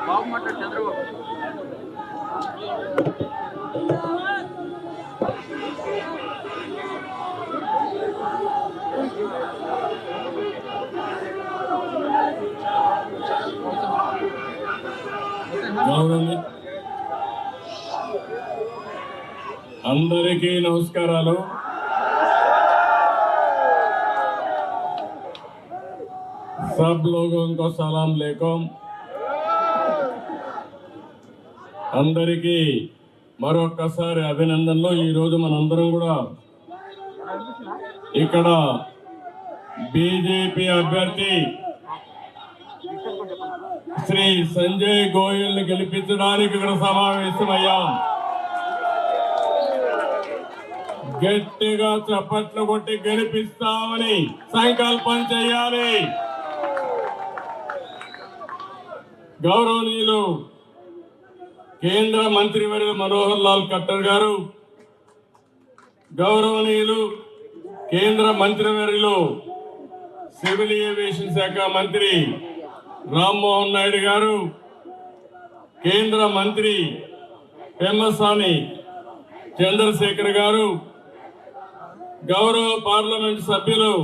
బాబు మాట్లాడు చంద్రబాబు. అందరికీ నమస్కారాలు. सब लोगों को सलाम लेकुम. అందరికీ మరొకసారి అభినందనలు. ఈరోజు మనందరం కూడా ఇక్కడ బీజేపీ అభ్యర్థి శ్రీ సంజయ్ గోయల్ ని గెలిపించడానికి ఇక్కడ సమావేశమయ్యాం. గట్టిగా చప్పట్లు కొట్టి గెలిపిస్తామని సంకల్పం చేయాలి. గౌరవనీయులు కేంద్ర మంత్రివర్యులు మనోహర్ లాల్ ఖట్టర్ గారు, గౌరవనీయులు కేంద్ర మంత్రివర్యులు సివిల్ ఏవియేషన్ శాఖ మంత్రి రామ్మోహన్ నాయుడు గారు, కేంద్ర మంత్రి పెమ్మసాని చంద్రశేఖర్ గారు, గౌరవ పార్లమెంట్ సభ్యులు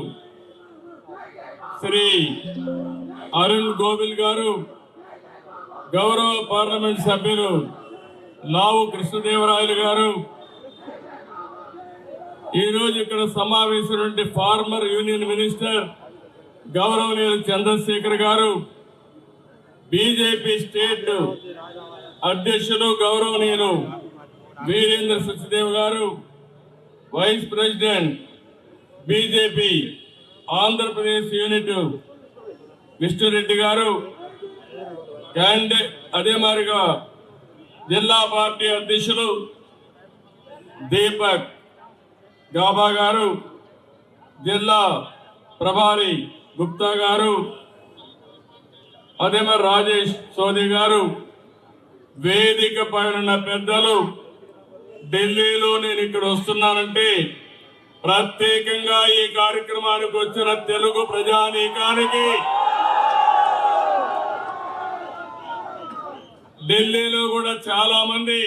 శ్రీ అరుణ్ గోవిల్ గారు, గౌరవ పార్లమెంట్ సభ్యులు లావు కృష్ణదేవరాయలు గారు, ఈరోజు ఇక్కడ సమావేశం ఫార్మర్ యూనియన్ మినిస్టర్ గౌరవనీయులు చంద్రశేఖర్ గారు, బీజేపీ స్టేట్ అధ్యక్షులు గౌరవనీయులు వీరేంద్ర సచ్దేవ్ గారు, vice president BJP Andhra Pradesh unit Vishnu Reddy గారు, అదే మాదిరిగా జిల్లా పార్టీ అధ్యక్షులు దీపక్ గాబా గారు, జిల్లా ప్రభారి గుప్తా గారు, అదే మరి రాజేష్ సోది గారు, వేదిక పైన పెద్దలు, ఢిల్లీలో నేను ఇక్కడ వస్తున్నానంటే ప్రత్యేకంగా ఈ కార్యక్రమానికి వచ్చిన తెలుగు ప్రజానీకానికి, ఢిల్లీలో కూడా చాలా మంది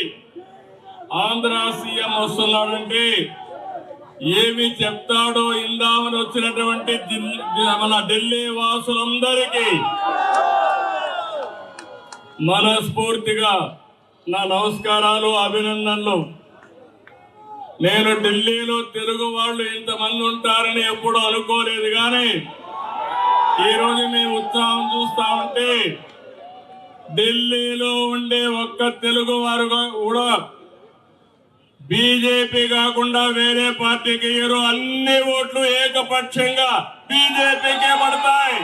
ఆంధ్ర సీఎం వస్తున్నాడంటే ఏమి చెప్తాడో ఇందామని వచ్చినటువంటి మన ఢిల్లీ వాసులందరికీ మనస్ఫూర్తిగా నా నమస్కారాలు, అభినందనలు. నేను ఢిల్లీలో తెలుగు వాళ్ళు ఇంతమంది ఉంటారని ఎప్పుడూ అనుకోలేదు, కానీ ఈరోజు మీ ఉత్సాహం చూస్తా ఉంటే ఢిల్లీలో ఉండే ఒక్క తెలుగు వారు కూడా బీజేపీ కాకుండా వేరే పార్టీకి ఇయ్యరు. అన్ని ఓట్లు ఏకపక్షంగా బీజేపీకే పడతాయి.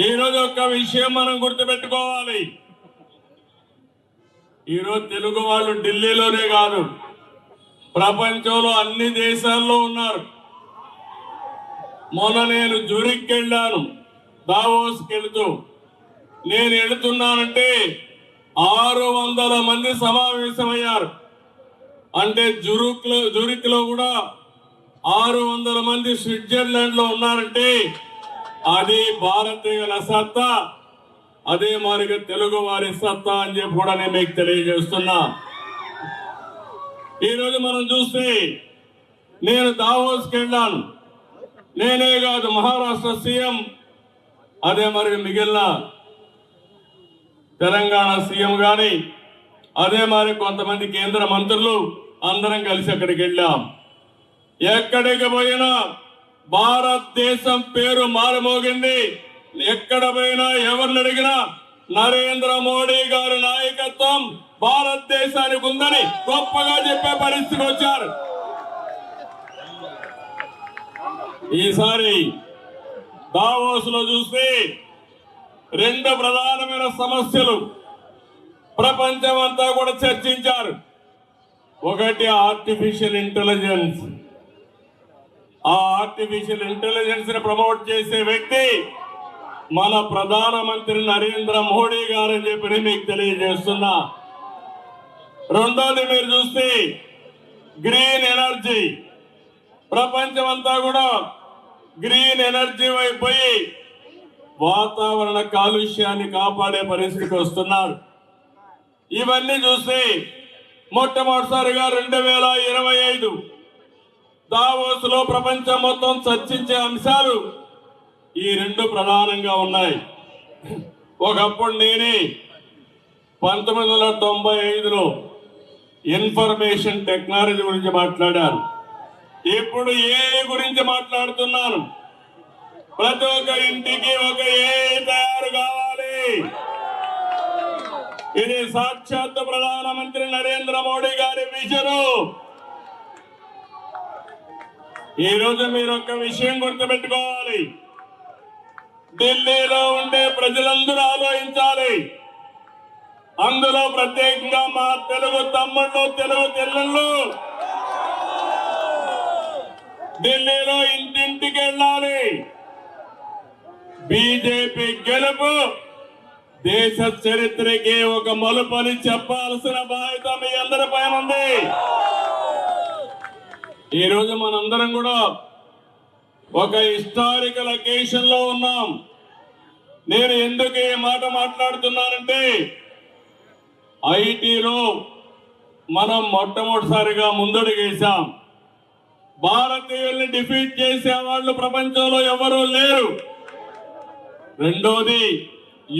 ఈరోజు ఒక్క విషయం మనం గుర్తుపెట్టుకోవాలి. ఈరోజు తెలుగు వాళ్ళు ఢిల్లీలోనే కాదు, ప్రపంచంలో అన్ని దేశాల్లో ఉన్నారు. మొన్న నేను జూరిక్ వెళ్ళాను, దావోస్కి వెళుతూ. నేను వెళుతున్నానంటే 600 మంది సమావేశమయ్యారు. అంటే జూరిక్ లో కూడా 600 మంది స్విట్జర్లాండ్ లో ఉన్నారంటే అది భారతీయుల సత్తా, అదే మాదిరిగా తెలుగు వారి సత్తా అని చెప్పి కూడా నేను మీకు తెలియజేస్తున్నా. ఈరోజు మనం చూస్తే నేను దావోస్కి వెళ్ళాను. నేనే కాదు, మహారాష్ట్ర సీఎం, అదే మరి మిగిలిన తెలంగాణ సీఎం కానీ, అదే మరి కొంతమంది కేంద్ర మంత్రులు అందరం కలిసి అక్కడికి వెళ్ళాం. ఎక్కడికి పోయినా భారతదేశం పేరు మారుమోగింది. ఎక్కడ పోయినా ఎవరిని అడిగినా నరేంద్ర మోడీ గారి నాయకత్వం భారతదేశానికి ఉందని గొప్పగా చెప్పే పరిస్థితికి వచ్చారు. ఈసారి దావోస్ లో చూస్తే 2 ప్రధానమైన సమస్యలు ప్రపంచం అంతా కూడా చర్చించారు. ఒకటి ఆర్టిఫిషియల్ ఇంటెలిజెన్స్. ఆ ఆర్టిఫిషియల్ ఇంటెలిజెన్స్ ని ప్రమోట్ చేసే వ్యక్తి మన ప్రధానమంత్రి నరేంద్ర మోడీ గారని చెప్పి మీకు తెలియజేస్తున్నా. రెండోది మీరు చూస్తే గ్రీన్ ఎనర్జీ. ప్రపంచం అంతా కూడా గ్రీన్ ఎనర్జీ అయిపోయి వాతావరణ కాలుష్యాన్ని కాపాడే పరిస్థితికి వస్తున్నారు. ఇవన్నీ చూసి మొట్టమొదటిసారిగా 2025 దావోస్ లో ప్రపంచం మొత్తం చర్చించే అంశాలు ఈ రెండు ప్రధానంగా ఉన్నాయి. ఒకప్పుడు నేనే 1995లో ఇన్ఫర్మేషన్ టెక్నాలజీ గురించి మాట్లాడాను. ఇప్పుడు ఏఐ గురించి మాట్లాడుతున్నాను. ప్రతి ఒక్క ఇంటికి ఒక ఏఐ తయారు కావాలి. ఇది సాక్షాత్ ప్రధానమంత్రి నరేంద్ర మోడీ గారి విజను. ఈ రోజు మీరు ఒక విషయం గుర్తుపెట్టుకోవాలి. ఢిల్లీలో ఉండే ప్రజలందరూ ఆలోచించాలి. అందులో ప్రత్యేకంగా మా తెలుగు తమ్ముళ్ళు, తెలుగు చెల్లెళ్ళు ఢిల్లీలో ఇంటింటికి వెళ్ళాలి. బీజేపీ గెలుపు దేశ చరిత్రకి ఒక మలుపని చెప్పాల్సిన బాధ్యత మీ అందరి పైన ఉంది. ఈ రోజు మనందరం కూడా ఒక హిస్టారికల్ అకేషన్ లో ఉన్నాం. నేను ఎందుకు ఈ మాట మాట్లాడుతున్నానంటే ఐటీలో మనం మొట్టమొదటిసారిగా ముందడుగేశాం. భారతీయుల్ని డిఫీట్ చేసే వాళ్ళు ప్రపంచంలో ఎవరూ లేరు. రెండోది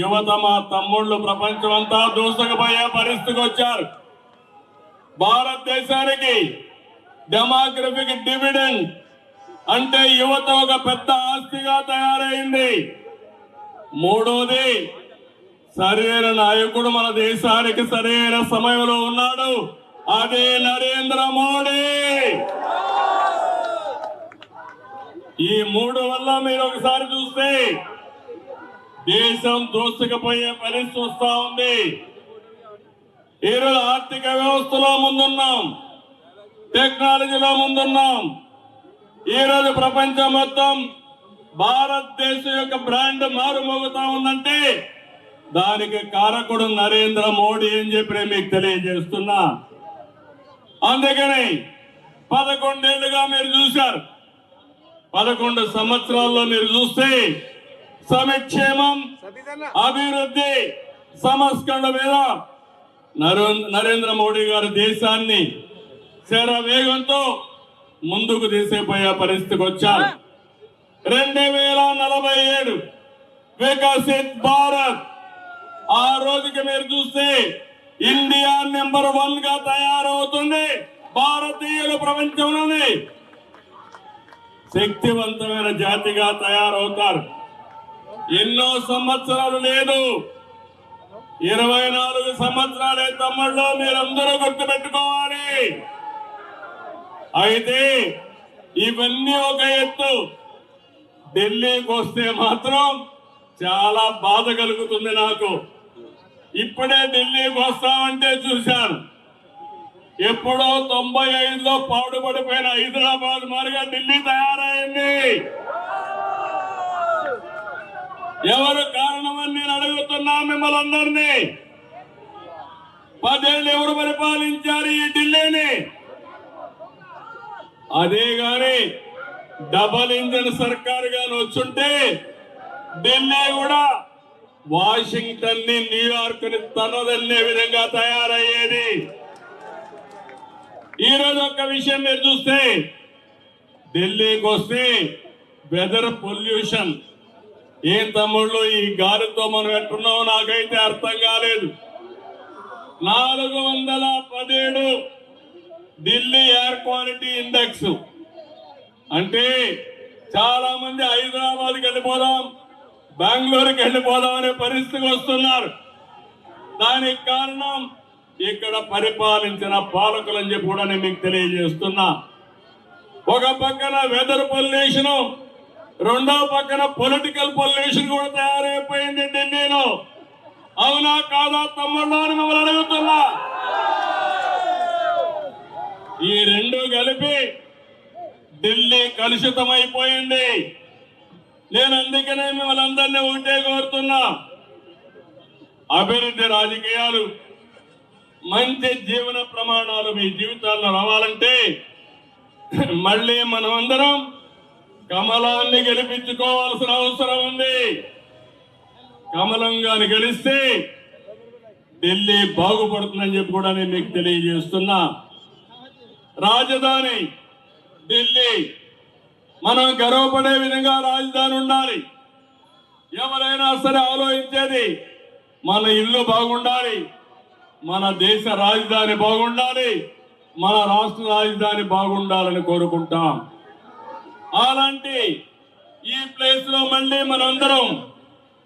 యువత, మా తమ్ముళ్ళు ప్రపంచం అంతా దూసుకుపోయే పరిస్థితికి వచ్చారు. భారతదేశానికి డెమోగ్రఫిక్ డివిడెండ్ అంటే యువత ఒక పెద్ద ఆస్తిగా తయారైంది. మూడోది సరైన నాయకుడు మన దేశానికి సరైన సమయంలో ఉన్నాడు. అదే నరేంద్ర మోడీ. ఈ మూడు వల్ల మీరు ఒకసారి చూస్తే దేశం దూసుకుపోయే పరిస్థితి వస్తా ఉంది. ఈరోజు ఆర్థిక వ్యవస్థలో ముందున్నాం, టెక్నాలజీలో ముందున్నాం. ఈరోజు ప్రపంచం మొత్తం భారతదేశం యొక్క బ్రాండ్ మారుమోగుతా ఉందంటే దానికి కారకుడు నరేంద్ర మోడీ అని చెప్పి మీకు తెలియజేస్తున్నా. అందుకని 11 ఏళ్లుగా మీరు చూశారు. 11 సంవత్సరాల్లో మీరు చూస్తే సంక్షేమం, అభివృద్ధి, సంస్కరణ మీద నరేంద్ర మోడీ గారు దేశాన్ని శరవేగంతో ముందుకు తీసేపోయే పరిస్థితికి వచ్చారు. 2047 వికసిత్ భారత్. ఆ రోజుకి మీరు చూస్తే ఇండియా నెంబర్ 1 గా తయారవుతుంది. భారతీయులు ప్రపంచంలోనే శక్తివంతమైన జాతిగా తయారవుతారు. ఎన్నో సంవత్సరాలు లేదు, 24 సంవత్సరాలే తమ్ముళ్ళు, మీరందరూ గుర్తుపెట్టుకోవాలి. అయితే ఇవన్నీ ఒక ఎత్తు. ఢిల్లీకి వస్తే మాత్రం చాలా బాధ కలుగుతుంది నాకు. ఇప్పుడే ఢిల్లీకి వస్తామంటే చూశాను. ఎప్పుడో 95లో పాడుపడిపోయిన హైదరాబాద్ మారిగా ఢిల్లీ తయారైంది. ఎవరు కారణమని నేను అడుగుతున్నా మిమ్మల్ని అందరినీ. 10 ఏళ్ళు ఎవరు పరిపాలించారు ఈ ఢిల్లీని? అదే గాని డబల్ ఇంజన్ సర్కార్ గాని వచ్చుంటే ఢిల్లీ కూడా వాషింగ్టన్ ని, న్యూయార్క్ ని తనదల్లే విధంగా తయారయ్యేది. ఈ రోజు ఒక విషయం మీరు చూస్తే ఢిల్లీకి వస్తే వెదర్ పొల్యూషన్. ఏం తమ్ముళ్ళు ఈ గాలితో మనం ఎట్టున్నామో నాకైతే అర్థం కాలేదు. 417 ఢిల్లీ ఎయిర్ క్వాలిటీ ఇండెక్స్. అంటే చాలా మంది హైదరాబాద్కి వెళ్ళిపోదాం, బెంగళూరుకి వెళ్ళిపోదాం అనే పరిస్థితికి వస్తున్నారు. దానికి కారణం ఇక్కడ పరిపాలించిన పాలకులు అని చెప్పి కూడా నేను మీకు తెలియజేస్తున్నా. ఒక పక్కన వెదర్ పొల్యూషన్, రెండో పక్కన పొలిటికల్ పొల్యూషన్ కూడా తయారైపోయింది ఢిల్లీలో. అవునా కాదా తమ్ముళ్ళు అని మిమ్మల్ని అడుగుతున్నా. ఈ రెండు కలిపి ఢిల్లీ కలుషితమైపోయింది. నేను అందుకనే మిమ్మల్ని అందరినీ ఒకటే కోరుతున్నా, అభివృద్ధి రాజకీయాలు మంచి జీవన ప్రమాణాలు మీ జీవితాల్లో రావాలంటే మళ్ళీ మనం అందరం కమలాన్ని గెలిపించుకోవాల్సిన అవసరం ఉంది. కమలంగాని గెలిస్తే ఢిల్లీ బాగుపడుతుందని చెప్పి కూడా నేను మీకు తెలియజేస్తున్నా. రాజధాని ఢిల్లీ, మనం గర్వపడే విధంగా రాజధాని ఉండాలి. ఎవరైనా సరే ఆలోచించేది మన ఇల్లు బాగుండాలి, మన దేశ రాజధాని బాగుండాలి, మన రాష్ట్ర రాజధాని బాగుండాలని కోరుకుంటాం. అలాంటి ఈ ప్లేస్ లో మళ్ళీ మనందరం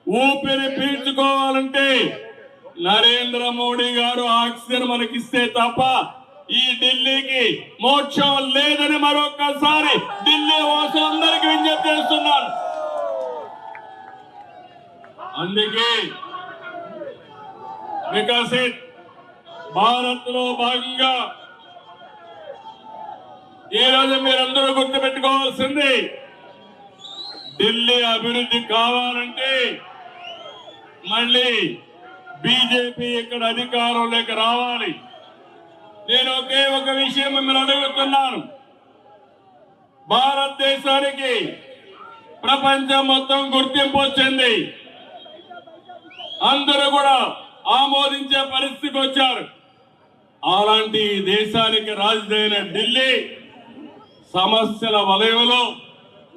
ఊపిరి పీల్చుకోవాలంటే నరేంద్ర మోడీ గారు ఆక్సిజన్ మనకిస్తే తప్ప ఈ ఢిల్లీకి మోక్షం లేదని మరొకసారి ఢిల్లీ వాసులందరికీ విజ్ఞప్తి చేస్తున్నాను. అందుకే వికసిత్ భారత్ లో భాగంగా ఈ రోజు మీరందరూ గుర్తుపెట్టుకోవాల్సింది, ఢిల్లీ అభివృద్ధి కావాలంటే మళ్ళీ బీజేపీ ఇక్కడ అధికారంలోకి రావాలి. నేను ఒకే ఒక విషయం మిమ్మల్ని అడుగుతున్నాను. భారతదేశానికి ప్రపంచం మొత్తం గుర్తింపు వచ్చింది, అందరూ కూడా ఆమోదించే పరిస్థితికి వచ్చారు. అలాంటి దేశానికి రాజధాని ఢిల్లీ సమస్యల వలయంలో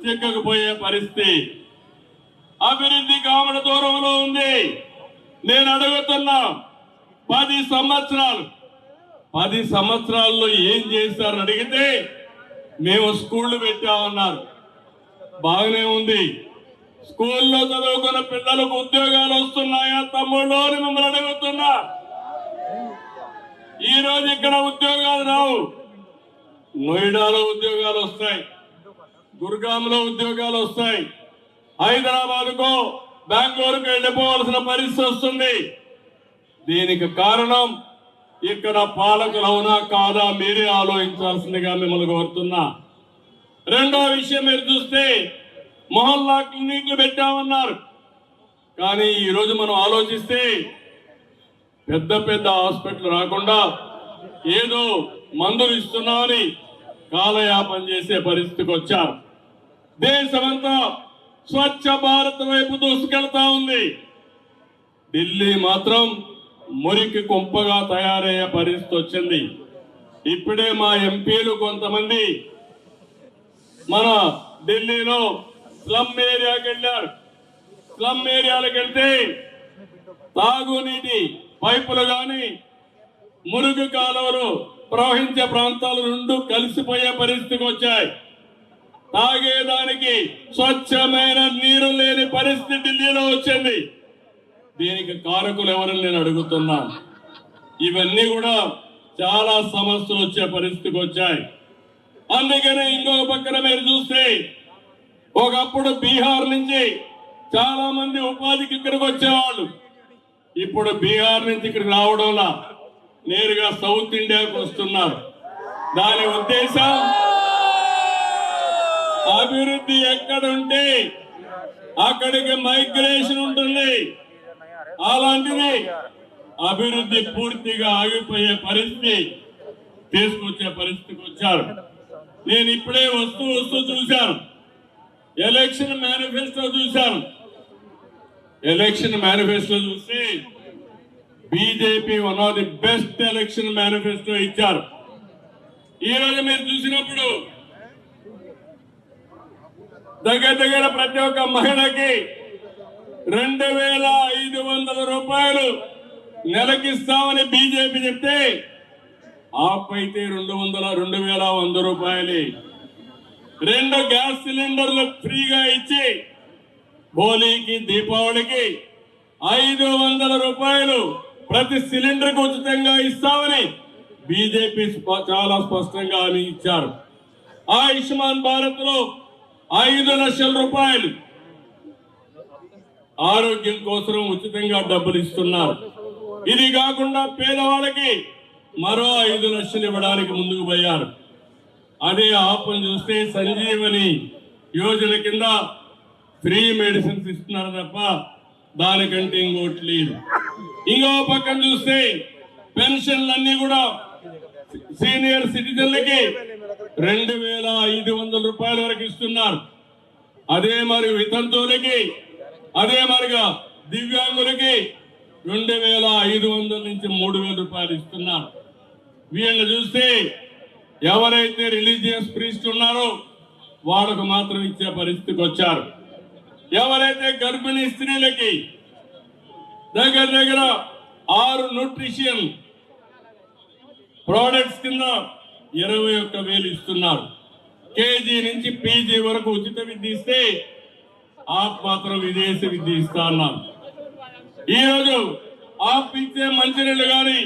చిక్కకపోయే పరిస్థితి, అభివృద్ధి కావడ దూరంలో ఉంది. నేను అడుగుతున్నా, 10 సంవత్సరాల్లో ఏం చేశారని అడిగితే మేము స్కూళ్లు పెట్టామన్నారు. బాగానే ఉంది. స్కూల్లో చదువుకున్న పిల్లలకు ఉద్యోగాలు వస్తున్నాయా తమ్ముళ్ళు అని మిమ్మల్ని అడుగుతున్నా. ఈ రోజు ఇక్కడ ఉద్యోగాలు రావు. నోయిడాలో ఉద్యోగాలు వస్తాయి, గుర్గాంలో ఉద్యోగాలు వస్తాయి, హైదరాబాద్కో బెంగళూరుకు వెళ్ళిపోవాల్సిన పరిస్థితి వస్తుంది. దీనికి కారణం ఇక్కడ పాలకులు అవునా కాదా మీరే ఆలోచించాల్సిందిగా మిమ్మల్ని కోరుతున్నా. రెండో విషయం మీరు చూస్తే మొహల్లా క్లినిక్లు పెట్టామన్నారు. కానీ ఈరోజు మనం ఆలోచిస్తే పెద్ద పెద్ద హాస్పిటల్ రాకుండా ఏదో మందులు ఇస్తున్నామని కాలయాపన చేసే పరిస్థితికి వచ్చారు. దేశమంతా స్వచ్ఛ భారత్ వైపు దూసుకెళ్తా ఉంది. ఢిల్లీ మాత్రం మురికి కుంపగా తయారయ్యే పరిస్థితి వచ్చింది. ఇప్పుడే మా ఎంపీలు కొంతమంది మన ఢిల్లీలో స్లమ్ ఏరియాకి వెళ్ళారు. స్లమ్ ఏరియాలకు వెళ్తే తాగునీటి పైపులు కానీ మురుగు కాలువలు ప్రవహించే ప్రాంతాలు రెండు కలిసిపోయే పరిస్థితికి వచ్చాయి. తాగేదానికి స్వచ్ఛమైన నీరు లేని పరిస్థితి ఢిల్లీలో వచ్చింది. దీనికి కారకులు ఎవరని నేను అడుగుతున్నాను. ఇవన్నీ కూడా చాలా సమస్యలు వచ్చే పరిస్థితికి వచ్చాయి. అందుకనే ఇంకొక పక్కన మీరు చూస్తే ఒకప్పుడు బీహార్ నుంచి చాలా మంది ఉపాధికి ఇక్కడికి వచ్చేవాళ్ళు. ఇప్పుడు బీహార్ నుంచి ఇక్కడికి రావడంలా నేరుగా సౌత్ ఇండియాకు వస్తున్నారు. దాని ఉద్దేశం అభివృద్ధి ఎక్కడుంటే అక్కడికి మైగ్రేషన్ ఉంటుంది. అలాంటిది అభివృద్ధి పూర్తిగా ఆగిపోయే పరిస్థితి తీసుకొచ్చే పరిస్థితికి వచ్చారు. నేను ఇప్పుడే వస్తూ చూశాను, ఎలక్షన్ మేనిఫెస్టో చూశాను. ఎలక్షన్ మేనిఫెస్టో చూస్తే BJP one of the best election manifesto ఇచ్చారు. ఈ రోజు మీరు చూసినప్పుడు దగ్గర ప్రతి ఒక్క మహిళకి 2,500 రూపాయలు నెలకిస్తామని బీజేపీ చెప్తే ఆపైతే 2,100 రూపాయలు. 2 గ్యాస్ సిలిండర్లు ఫ్రీగా ఇచ్చి హోలీకి దీపావళికి 500 రూపాయలు ప్రతి సిలిండర్ కు ఉచితంగా ఇస్తామని బీజేపీ చాలా స్పష్టంగా హామీ ఇచ్చారు. ఆయుష్మాన్ భారత్ లో 5 లక్షల రూపాయలు ఆరోగ్యం కోసం ఉచితంగా డబ్బులు ఇస్తున్నారు. ఇది కాకుండా పేదవాళ్ళకి మరో 5 లక్షలు ఇవ్వడానికి ముందుకు పోయారు. అదే ఆపం చూస్తే సంజీవని యోజన కింద ఫ్రీ మెడిసిన్స్ ఇస్తున్నారు తప్ప దానికంటే ఇంకోటి లేదు. ఇంకో పక్కన చూస్తే పెన్షన్లన్నీ కూడా సీనియర్ సిటిజన్లకి 2,500 రూపాయల వరకు ఇస్తున్నారు. అదే మరి వితంతువులకి, అదే మరిగా దివ్యాంగులకి 2,500 నుంచి 3,000 రూపాయలు ఇస్తున్నారు. వీళ్ళని చూస్తే ఎవరైతే రిలీజియస్ ప్రీస్ట్ ఉన్నారో వాళ్ళకు మాత్రం ఇచ్చే పరిస్థితికి వచ్చారు. ఎవరైతే గర్భిణీ స్త్రీలకి దగ్గర దగ్గర 6 న్యూట్రిషన్ ప్రోడక్ట్స్ కింద 21,000 ఇస్తున్నారు. కేజీ నుంచి పీజీ వరకు ఉచిత విద్య ఇస్తే మాత్రం విదేశీ విద్య ఇస్తా అన్నారు. ఈరోజు ఇచ్చే మంచినీళ్ళు కానీ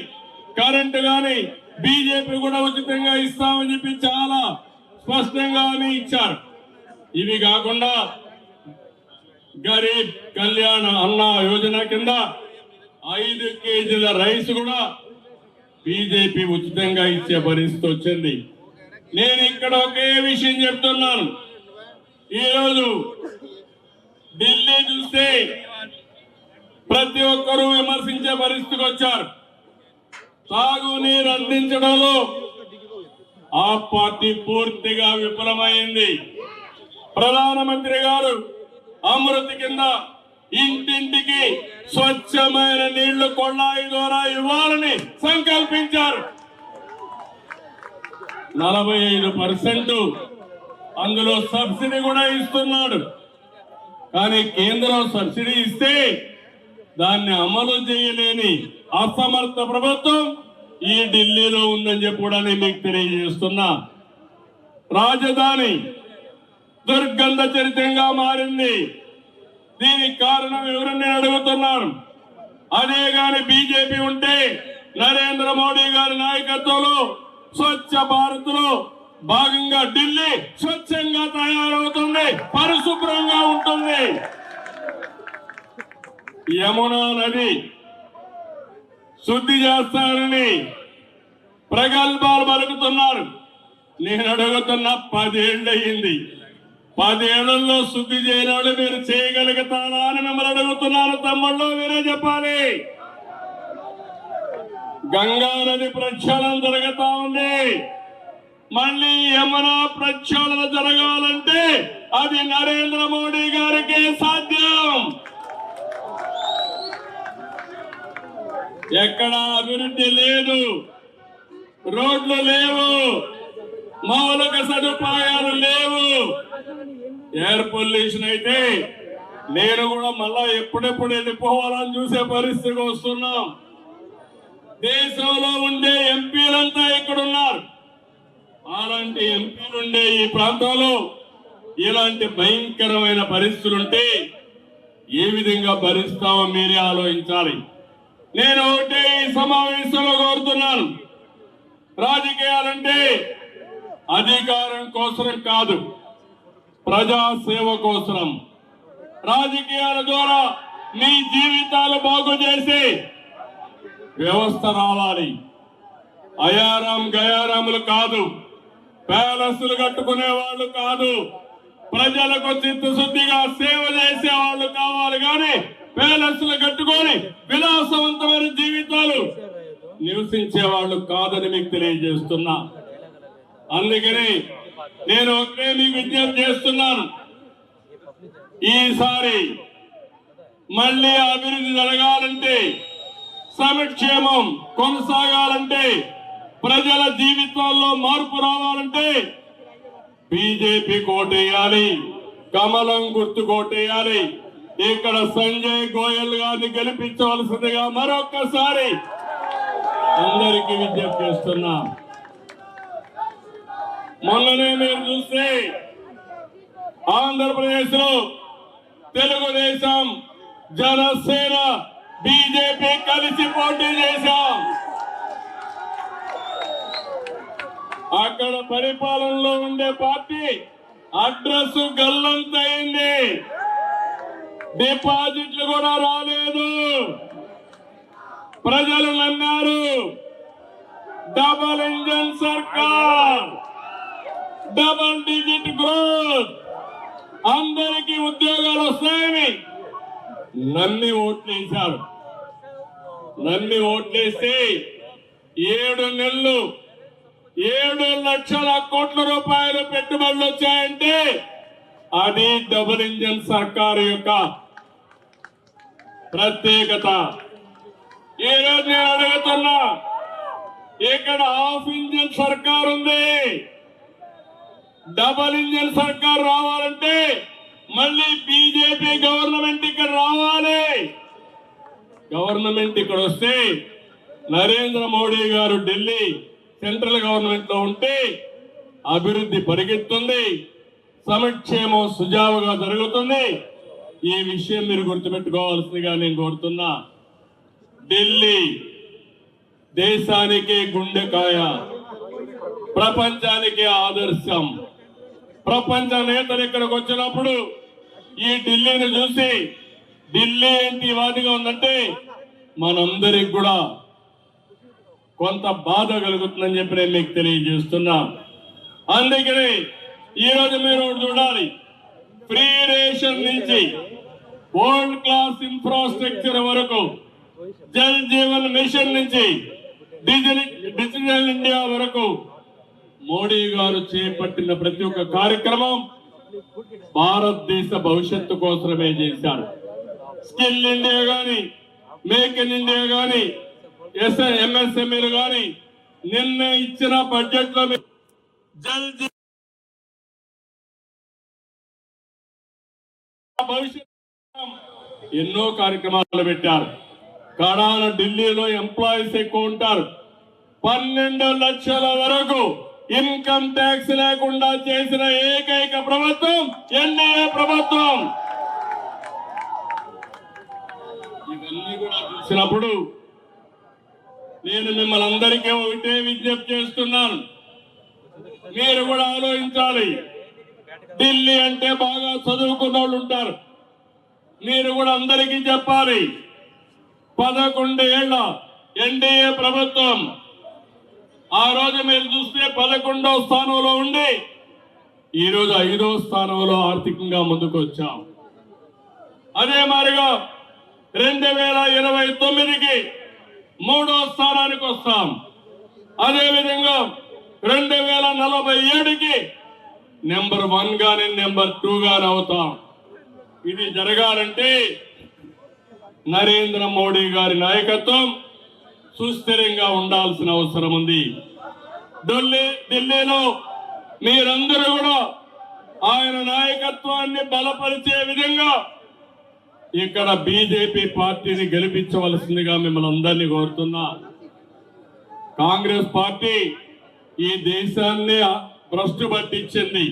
కరెంటు కానీ బీజేపీ కూడా ఉచితంగా ఇస్తామని చెప్పి చాలా స్పష్టంగా హామీ ఇచ్చారు. ఇవి కాకుండా గరీబ్ కళ్యాణ్ అన్న యోజన కింద 5 కేజీల రైస్ కూడా బీజేపీ ఉచితంగా ఇచ్చే పరిస్థితి వచ్చింది. నేను ఇక్కడ ఒకే విషయం చెప్తున్నాను. ఈరోజు ఢిల్లీ చూస్తే ప్రతి ఒక్కరూ విమర్శించే పరిస్థితికి వచ్చారు. తాగునీరు అందించడంలో ఆ పార్టీ పూర్తిగా విఫలమైంది. ప్రధానమంత్రి గారు అమృత్ కింద ఇంటింటికి స్వచ్ఛమైన నీళ్లు కొళాయి ద్వారా ఇవ్వాలని సంకల్పించారు. 45% అందులో సబ్సిడీ కూడా ఇస్తున్నాడు. కానీ కేంద్రం సబ్సిడీ ఇస్తే దాన్ని అమలు చేయలేని అసమర్థ ప్రభుత్వం ఈ ఢిల్లీలో ఉందని చెప్పి కూడా నేను మీకు తెలియజేస్తున్నా. రాజధాని దుర్గంధ చరిత్రంగా మారింది. దీనికి కారణం ఎవరని నేను అడుగుతున్నాను. అదే గాని బీజేపీ ఉంటే నరేంద్ర మోడీ గారి నాయకత్వంలో స్వచ్ఛ భారత్ లో భాగంగా ఢిల్లీ స్వచ్ఛంగా తయారవుతుంది, పరిశుభ్రంగా ఉంటుంది. యమునా నది శుద్ధి చేస్తారని ప్రగల్భాలు పలుకుతున్నారు. నేను అడుగుతున్న 10 ఏళ్ళు అయ్యింది. 10 ఏళ్లలో శుద్ధి చేయని మీరు చేయగలుగుతారా అని మిమ్మల్ని అడుగుతున్నాను. తమ్ముళ్ళు మీరే చెప్పాలి. గంగా నది ప్రక్షాళన జరుగుతా ఉంది. మళ్ళీ యమునా ప్రక్షాళన జరగాలంటే అది నరేంద్ర మోడీ గారికి సాధ్యం. ఎక్కడ అభివృద్ధి లేదు, రోడ్లు లేవు, మౌలిక సదుపాయాలు లేవు. ఎయిర్ పొల్యూషన్ అయితే నేను కూడా మళ్ళా ఎప్పుడెప్పుడు వెళ్ళిపోవాలని చూసే పరిస్థితికి వస్తున్నాం. దేశంలో ఉండే ఎంపీలంతా ఇక్కడ ఉన్నారు. అలాంటి ఎంపీలు ఉండే ఈ ప్రాంతంలో ఇలాంటి భయంకరమైన పరిస్థితులుంటే ఏ విధంగా భరిస్తామో మీరే ఆలోచించాలి. నేను ఒకటే ఈ సమావేశంలో కోరుతున్నాను. రాజకీయాలంటే అధికారం కోసం కాదు, ప్రజాసేవ కోసం. రాజకీయాల ద్వారా మీ జీవితాలు బాగు చేసి వ్యవస్థ రావాలి. అయారాం గయారాములు కాదు, ప్యాలెస్లు కట్టుకునే వాళ్ళు కాదు, ప్రజలకు చిత్తశుద్ధిగా సేవ చేసే వాళ్ళు కావాలి. కానీ ప్యాలెస్లు కట్టుకొని విలాసవంతమైన జీవితాలు నివసించే వాళ్ళు కాదని మీకు తెలియజేస్తున్నా. అందుకని నేను ఒకటే మీకు విజ్ఞప్తి చేస్తున్నాను. ఈసారి మళ్ళీ అభివృద్ధి జరగాలంటే, సంక్షేమం కొనసాగాలంటే, ప్రజల జీవితాల్లో మార్పు రావాలంటే బీజేపీ కోటేయాలి, కమలం గుర్తు కోటేయాలి. ఇక్కడ సంజయ్ గోయల్ గారిని గెలిపించవలసిందిగా మరొక్కసారి అందరికీ విజ్ఞప్తి చేస్తున్నా. మొన్ననే మీరు చూస్తే ఆంధ్రప్రదేశ్ లో తెలుగుదేశం, జనసేన, బీజేపీ కలిసి పోటీ చేశాం. అక్కడ పరిపాలనలో ఉండే పార్టీ అడ్రస్ గల్లంతైంది, డిపాజిట్లు కూడా రాలేదు. ప్రజలు నమ్మారు. డబల్ ఇంజన్ సర్కార్, డబల్ డిజిట్ గ్రోత్, అందరికీ ఉద్యోగాలు వస్తాయని నమ్మి ఓట్లేశారు. నమ్మి ఓట్లేస్తే 7 నెలలు 7 లక్షల కోట్ల రూపాయలు పెట్టుబడులు వచ్చాయంటే అది డబుల్ ఇంజన్ సర్కారు యొక్క ప్రత్యేకత. ఈ రోజు నేను అడుగుతున్నా, ఇక్కడ హాఫ్ ఇంజన్ సర్కార్ ఉంది. డబుల్ ఇంజన్ సర్కార్ రావాలంటే మళ్ళీ బీజేపీ గవర్నమెంట్ ఇక్కడ రావాలి. గవర్నమెంట్ ఇక్కడ వస్తే నరేంద్ర మోడీ గారు ఢిల్లీ సెంట్రల్ గవర్నమెంట్ లో ఉంటే అభివృద్ధి పరిగెత్తుంది, సంక్షేమం సుజావుగా జరుగుతుంది. ఈ విషయం మీరు గుర్తుపెట్టుకోవాల్సిందిగా నేను కోరుతున్నా. ఢిల్లీ దేశానికి గుండెకాయ, ప్రపంచానికి ఆదర్శం. ప్రపంచ నేతలు ఇక్కడికి వచ్చినప్పుడు ఈ ఢిల్లీని చూసి ఢిల్లీ ఏంటి వాదిగా ఉందంటే మనందరికి కూడా కొంత బాధ కలుగుతుందని చెప్పి నేను మీకు తెలియజేస్తున్నా. అందుకని ఈరోజు మీరు చూడాలి, ఫ్రీ రేషన్ నుంచి వరల్డ్ క్లాస్ ఇన్ఫ్రాస్ట్రక్చర్ వరకు, జల్ జీవన్ మిషన్ నుంచి డిజిటల్ ఇండియా వరకు మోడీ గారు చేపట్టిన ప్రతి ఒక్క కార్యక్రమం భారతదేశ భవిష్యత్తు కోసమే చేశారు. స్కిల్ ఇండియా గాని, మేక్ ఇన్ ఇండియా గాని, ఎంఎస్ఎంఈలు గాని, నిన్న ఇచ్చిన బడ్జెట్ లో జల్ భవిష్యత్తు ఎన్నో కార్యక్రమాలు పెట్టారు. కడాన ఢిల్లీలో ఎంప్లాయీస్ ఎక్కువ ఉంటారు. 12 లక్షల వరకు ఇన్కమ్ ట్యాక్స్ లేకుండా చేసిన ఏకైక ప్రభుత్వం ఎన్డీఏ ప్రభుత్వం. ఇవన్నీ కూడా చూసినప్పుడు నేను మిమ్మల్ని అందరికీ ఒకటే విజ్ఞప్తి చేస్తున్నాను, మీరు కూడా ఆలోచించాలి. ఢిల్లీ అంటే బాగా చదువుకున్న వాళ్ళు ఉంటారు. మీరు కూడా అందరికీ చెప్పాలి, 11 ఏళ్ల ఎన్డీఏ ప్రభుత్వం ఆ రోజు మీరు చూస్తే 11వ స్థానంలో ఉండి ఈరోజు 5వ స్థానంలో ఆర్థికంగా ముందుకు వచ్చాం. అదే మాదిరిగా 2029కి 3వ స్థానానికి వస్తాం. అదేవిధంగా 2047కి నెంబర్ 1 గాని నెంబర్ 2 గాని అవుతాం. ఇది జరగాలంటే నరేంద్ర మోడీ గారి నాయకత్వం సుస్థిరంగా ఉండాల్సిన అవసరం ఉంది. ఢిల్లీలో మీరందరూ కూడా ఆయన నాయకత్వాన్ని బలపరిచే విధంగా ఇక్కడ బీజేపీ పార్టీని గెలిపించవలసిందిగా మిమ్మల్ని అందరినీ కోరుతున్నా. కాంగ్రెస్ పార్టీ ఈ దేశాన్ని భ్రష్టు పట్టించింది,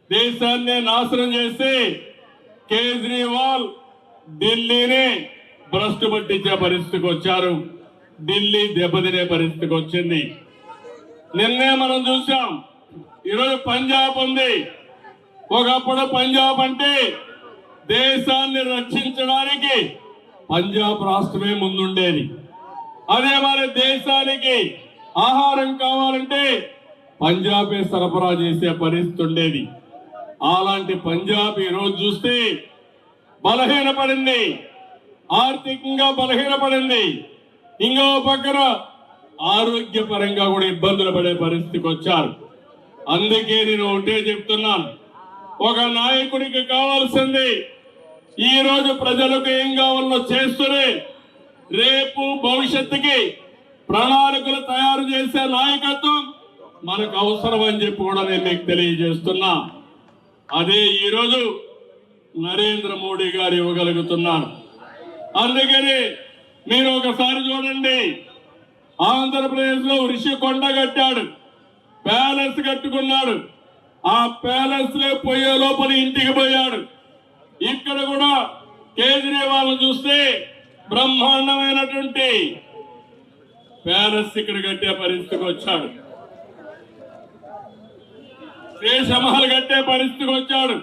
దేశాన్ని నాశనం చేసి కేజ్రీవాల్ ఢిల్లీని భ్రష్టు పట్టించే పరిస్థితికి వచ్చారు. ఢిల్లీ దెబ్బతినే పరిస్థితికి వచ్చింది. నిన్నే మనం చూసాం, ఈరోజు పంజాబ్ ఉంది. ఒకప్పుడు పంజాబ్ అంటే దేశాన్ని రక్షించడానికి పంజాబ్ రాష్ట్రమే ముందుండేది. అదే మరి దేశానికి ఆహారం కావాలంటే పంజాబే సరఫరా చేసే పరిస్థితి ఉండేది. అలాంటి పంజాబ్ ఈరోజు చూస్తే బలహీనపడింది, ఆర్థికంగా బలహీనపడింది. ఇంకో పక్కన ఆరోగ్యపరంగా కూడా ఇబ్బందులు పడే పరిస్థితికి వచ్చారు. అందుకే నేను ఒకటే చెప్తున్నాను, ఒక నాయకుడికి కావాల్సింది ఈ రోజు ప్రజలకు ఏం కావాలో చేస్తూనే రేపు భవిష్యత్తుకి ప్రణాళికలు తయారు చేసే నాయకత్వం మనకు అవసరం అని చెప్పి కూడా నేను మీకు తెలియజేస్తున్నా. అదే ఈరోజు నరేంద్ర మోడీ గారు ఇవ్వగలుగుతున్నారు. అందుకని మీరు ఒకసారి చూడండి, ఆంధ్రప్రదేశ్ లో రిషికొండ కట్టాడు, ప్యాలెస్ కట్టుకున్నాడు. ఆ ప్యాలెస్ లో పోయే లోపల ఇంటికి పోయాడు. ఇక్కడ కూడా కేజ్రీవాల్ చూస్తే బ్రహ్మాండమైనటువంటి ప్యాలెస్ ఇక్కడ కట్టే పరిస్థితికి వచ్చాడు. శేషమహల్ కట్టే పరిస్థితికి వచ్చాడు.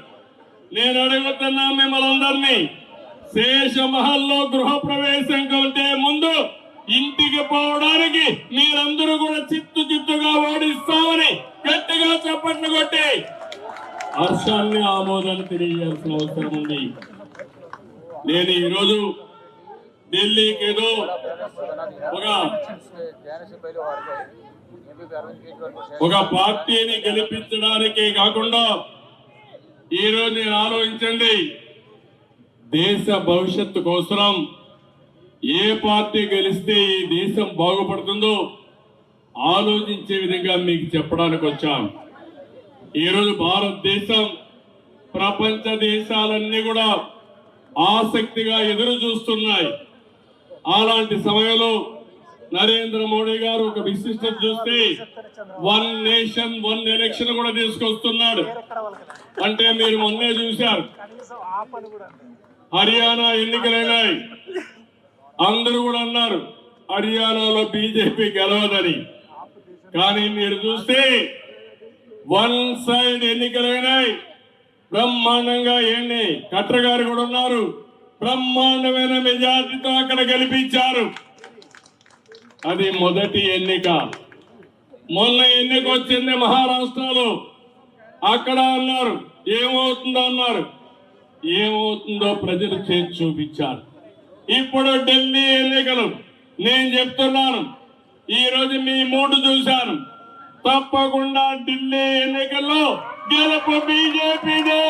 నేను అడుగుతున్నా మిమ్మల్ని అందరినీ, శేషమహల్లో గృహ ప్రవేశం కంటే ముందు ఇంటికి పోవడానికి మీరందరూ కూడా చిత్తుగా ఓడిస్తామని గట్టిగా చప్పట్లు కొట్టి హర్షాన్ని ఆమోదాన్ని తెలియజేయాల్సిన అవసరం ఉంది. నేను ఈరోజు ఢిల్లీకి ఏదో ఒక ఒక పార్టీని గెలిపించడానికి కాకుండా ఈరోజు నేను ఆలోచించండి, దేశ భవిష్యత్తు కోసం ఏ పార్టీ గెలిస్తే ఈ దేశం బాగుపడుతుందో ఆలోచించే విధంగా మీకు చెప్పడానికి వచ్చాను. ఈరోజు భారతదేశం ప్రపంచ దేశాలన్నీ కూడా ఆసక్తిగా ఎదురు చూస్తున్నాయి. అలాంటి సమయంలో నరేంద్ర మోడీ గారు ఒక విశిష్టత చూస్తే 1 నేషన్ 1 ఎలక్షన్ కూడా తీసుకొస్తున్నాడు. అంటే మీరు మొన్నే చూశారు, హర్యానా ఎన్నికలైనాయి, అందరూ కూడా అన్నారు హర్యానాలో బీజేపీ గెలవదని. కానీ మీరు చూస్తే 1 సైడ్ ఎన్నికలైనాయి, బ్రహ్మాండంగా ఏంటి ఖట్టర్ గారు కూడా ఉన్నారు, బ్రహ్మాండమైన మెజార్టీతో అక్కడ గెలిపించారు. అది మొదటి ఎన్నిక. మొన్న ఎన్నిక వచ్చింది మహారాష్ట్రలో, అక్కడ అన్నారు ఏమవుతుందో అన్నారు, ఏమవుతుందో ప్రజలు చేసి చూపించారు. ఇప్పుడు ఢిల్లీ ఎన్నికలు, నేను చెప్తున్నాను ఈ రోజు మీ మూడు చూశాను, తప్పకుండా ఢిల్లీ ఎన్నికల్లో గెలుపు బీజేపీదే.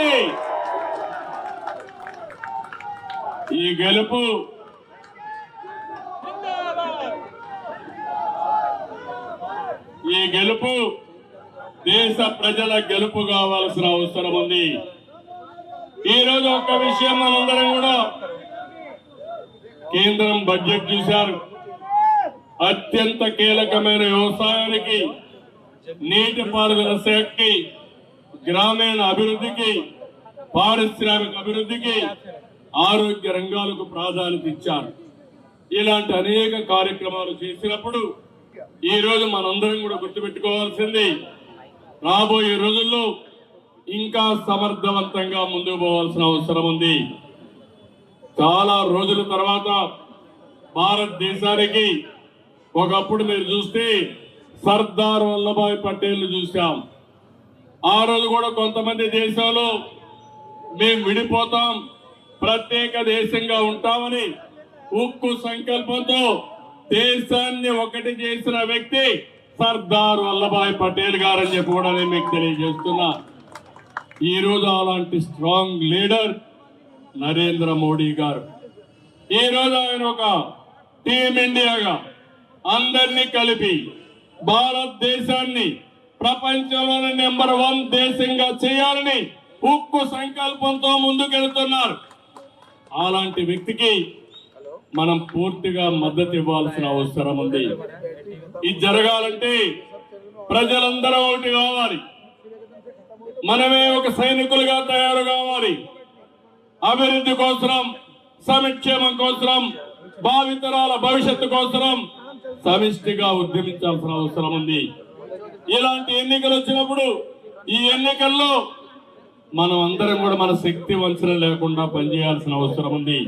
ఈ గెలుపు దేశ ప్రజల గెలుపు కావాల్సిన అవసరం ఉంది. ఈ రోజు ఒక్క విషయం మనందరం కూడా కేంద్రం బడ్జెట్ చూశారు. అత్యంత కీలకమైన వ్యవసాయానికి, నీటిపారుదల శాఖకి, గ్రామీణ అభివృద్ధికి, పారిశ్రామిక అభివృద్ధికి, ఆరోగ్య రంగాలకు ప్రాధాన్యత ఇచ్చారు. ఇలాంటి అనేక కార్యక్రమాలు చేసినప్పుడు ఈ రోజు మనందరం కూడా గుర్తుపెట్టుకోవాల్సింది, రాబోయే రోజుల్లో ఇంకా సమర్థవంతంగా ముందుకు పోవాల్సిన అవసరం ఉంది. చాలా రోజుల తర్వాత భారతదేశానికి ఒకప్పుడు మీరు చూస్తే సర్దార్ వల్లభాయ్ పటేల్ చూసాం. ఆ రోజు కూడా కొంతమంది దేశంలో మేము విడిపోతాం, ప్రత్యేక దేశంగా ఉంటామని ఉక్కు సంకల్పంతో దేశాన్ని ఒకటి చేసిన వ్యక్తి సర్దార్ వల్లభాయ్ పటేల్ గారని చెప్పి కూడా నేను మీకు తెలియజేస్తున్నా. ఈ రోజు అలాంటి స్ట్రాంగ్ లీడర్ నరేంద్ర మోడీ గారు. ఈ రోజు ఆయన ఒక టీమ్ ఇండియాగా అందరినీ కలిపి భారతదేశాన్ని ప్రపంచంలోనే నెంబర్ 1 దేశంగా చేయాలని ఉక్కు సంకల్పంతో ముందుకెళ్తున్నారు. అలాంటి వ్యక్తికి మనం పూర్తిగా మద్దతు ఇవ్వాల్సిన అవసరం ఉంది. ఇది జరగాలంటే ప్రజలందరూ ఒకటి కావాలి, మనమే ఒక సైనికులుగా తయారు కావాలి. అభివృద్ధి కోసం, సంక్షేమం కోసం, భావితరాల భవిష్యత్తు కోసం సమిష్టిగా ఉద్యమించాల్సిన అవసరం ఉంది. ఇలాంటి ఎన్నికలు వచ్చినప్పుడు ఈ ఎన్నికల్లో మనం అందరం కూడా మన శక్తి వంచన లేకుండా పనిచేయాల్సిన అవసరం ఉంది.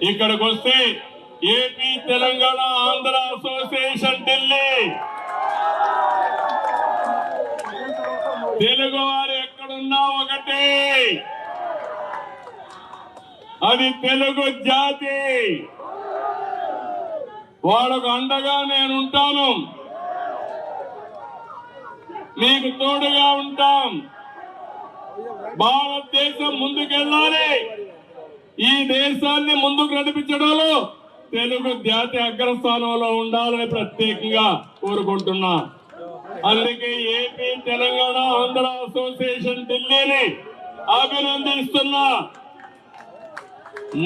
ఇక్కడికి వస్తే ఏపీ, తెలంగాణ, ఆంధ్ర అసోసియేషన్ ఢిల్లీ, తెలుగు వారు ఎక్కడున్నా ఒకటి, అది తెలుగు జాతి. వాళ్ళకు అండగా నేను ఉంటాను, మీకు తోడుగా ఉంటాం. భారతదేశం ముందుకెళ్ళాలి, ఈ దేశాన్ని ముందుకు నడిపించడంలో తెలుగు జాతి అగ్రస్థానంలో ఉండాలని ప్రత్యేకంగా కోరుకుంటున్నా. అందుకే ఏపీ, తెలంగాణ, ఆంధ్ర అసోసియేషన్ ఢిల్లీని అభినందిస్తున్నా.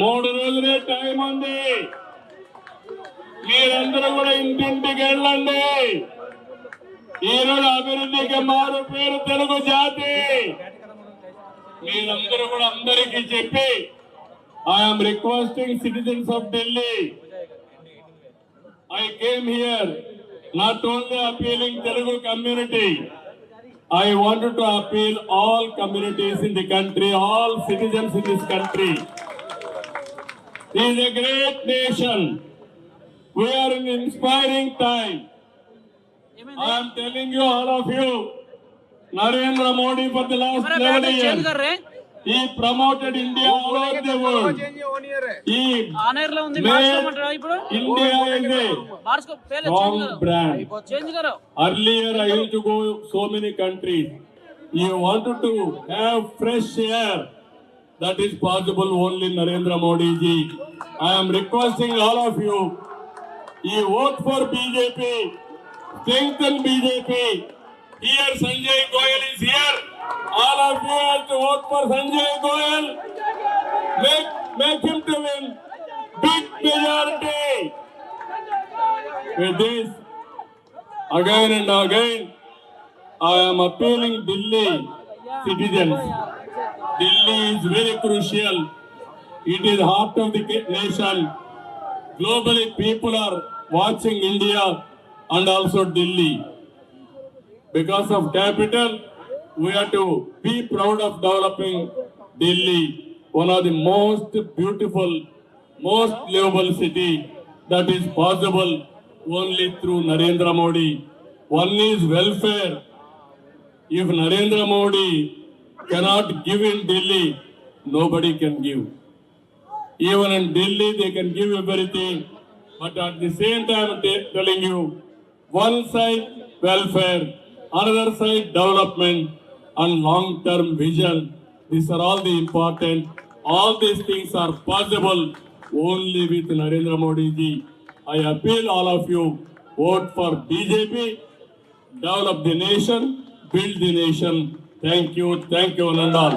3 రోజులే టైం ఉంది, మీరందరూ కూడా ఇంటింటికి వెళ్ళండి. ఈరోజు అభివృద్ధికి మారు పేరు తెలుగు జాతి. మీరందరూ కూడా అందరికీ చెప్పి, I'm requesting citizens of Delhi, I came here not only appealing Telugu community, I wanted to appeal all communities in the country, all citizens in this country. It is a great nation. We are in an inspiring time. I am telling you, all of you, Narendra Modi for the last 11 years He promoted India all over the world. He ఆనర్లో ఉంది made మార్చుకోమంటారా ఇప్పుడు India is a మార్చుకో పేర్లు strong brand. Change కరో Earlier, I used to go so many countries. You wanted to have fresh air. That is possible only Narendra Modi ji. I am requesting all of you. You vote for BJP. Strengthen BJP. Here Sanjay Goyal is here. All of you have to vote for Sanjay Goyal. Make him to win. Big majority. With this, again and again, I am appealing Delhi citizens. Delhi is very crucial. It is heart of the nation. Globally, people are watching India and also Delhi. Because of capital, we have to be proud of developing Delhi, one of the most beautiful, most livable city that is possible only through Narendra Modi. One is welfare. If Narendra Modi cannot give in Delhi, nobody can give. Even in Delhi, they can give everything. But at the same time, telling you, one side welfare, another side development and long-term vision. These are all the important. All these things are possible only with Narendra Modi ji. I appeal all of you, vote for BJP, develop the nation, build the nation. Thank you, Nandal.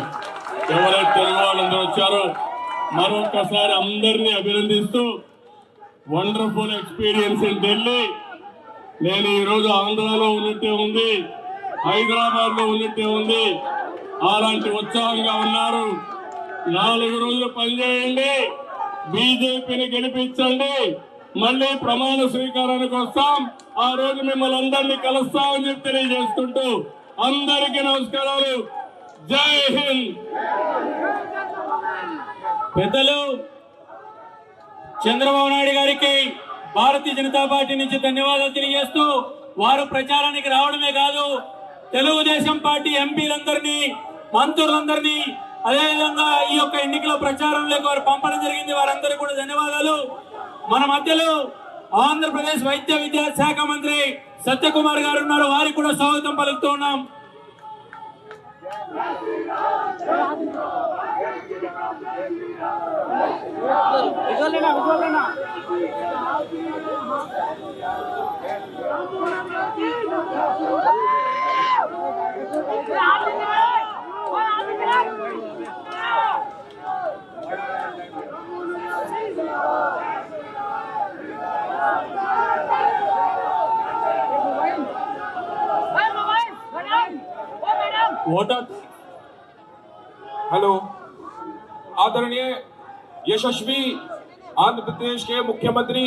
ఎవరైతే తెలుగు వాళ్ళందరూ వచ్చారో మరొకసారి అందరినీ అభినందిస్తూ wonderful experience in Delhi. నేను ఈరోజు ఆంధ్రాలో ఉన్నట్టే ఉంది, హైదరాబాద్ లో ఉన్నట్టే ఉంది. అలాంటి ఉత్సాహంగా ఉన్నారు. 4 రోజులు పనిచేయండి, బీజేపీని గెలిపించండి, మళ్ళీ ప్రమాణ స్వీకారానికి వస్తాం. ఆ రోజు మిమ్మల్ని అందరినీ కలుస్తామని చెప్పి తెలియజేసుకుంటూ అందరికీ నమస్కారాలు. జై హింద్. పెద్దలు చంద్రబాబు నాయుడు గారికి భారతీయ జనతా పార్టీ నుంచి ధన్యవాదాలు తెలియజేస్తూ, వారు ప్రచారానికి రావడమే కాదు, తెలుగుదేశం పార్టీ ఎంపీలందరినీ, మంత్రులందరినీ, అదేవిధంగా ఈ యొక్క ఎన్నికల ప్రచారంలోకి వారు పంపడం జరిగింది. వారందరికీ కూడా ధన్యవాదాలు. మన మధ్యలో ఆంధ్రప్రదేశ్ వైద్య విద్యా శాఖ మంత్రి సత్యకుమార్ గారు ఉన్నారు. వారికి కూడా స్వాగతం పలుకుతూ ఉన్నాం. हेलो, आदरणीय यशस्वी आंध्र प्रदेश के मुख्यमंत्री